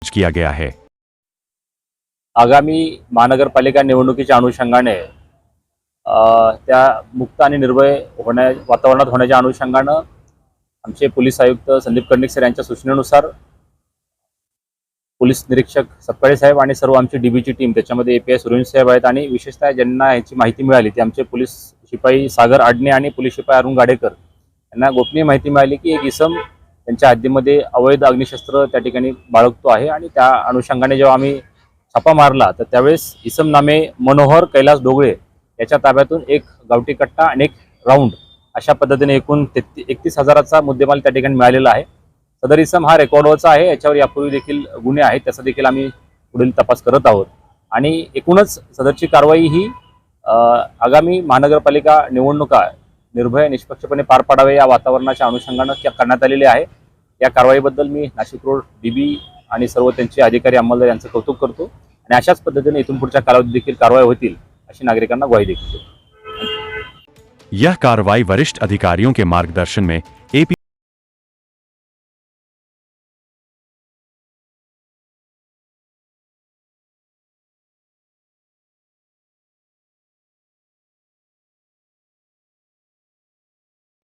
KIA गया है। आगामी महानगरपालिका निवडणुकीच्या अनुषंगाने त्या मुक्त आणि निर्भय वातावरणात होण्याच्या अनुषंगाने आमचे पोलीस आयुक्त संदीप कर्णिक सर यांच्या सूचनेनुसार पोलीस निरीक्षक सपकाळे साहेब आणि सर्व आमची डीबीची टीम, त्याच्यामध्ये एपीआय सुरेश साहेब आहेत आणि विशेषतः ज्यांना याची माहिती मिळाली ते आमचे पोलीस शिपाई सागर आडणे आणि पोलीस शिपाई अरुण गाडेकर यांना गोपनीय माहिती मिळाली की एक इसम त्यांच्या हद्दीमध्ये अवैध अग्निशस्त्र त्या ठिकाणी बाळगतो आहे आणि त्या अनुषंगाने जेव्हा आम्ही छापा मारला तर त्यावेळेस इसम नामे मनोहर कैलास डोगळे याच्या ताब्यातून एक गावठी कट्टा आणि एक राऊंड अशा पद्धतीने एकूण 31,000चा मुद्देमाल त्या ठिकाणी मिळालेला आहे। सदर इसम हा रेकॉर्डवरचा आहे, याच्यावर यापूर्वी देखील गुन्हे आहेत, त्याचा देखील आम्ही पुढील तपास करत आहोत आणि एकूणच सदरची कारवाई ही आगामी महानगरपालिका निवडणुका निर्भय निष्पक्षपणे पार पाडावे या वातावरणाच्या अनुषंगाने करण्यात आलेली आहे। या कारवाईबद्दल मी नाशिक रोड डीबी आणि सर्व त्यांचे अधिकारी अंमलदार यांचं कौतुक करतो आणि अशाच पद्धतीने इथून पुढच्या कालावधीत देखील कारवाई होतील अशी नागरिकांना ग्वाही देखील देतो। यह कार्रवाई वरिष्ठ अधिकारियों के मार्गदर्शन में एपी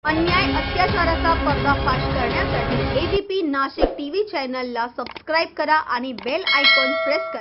अन्याय अत्याचाराचा पर्दाफाश करण्यासाठी एबीपी नाशिक टीव्ही चॅनलला सबस्क्राइब करा आणि बेल आयकॉन प्रेस करा।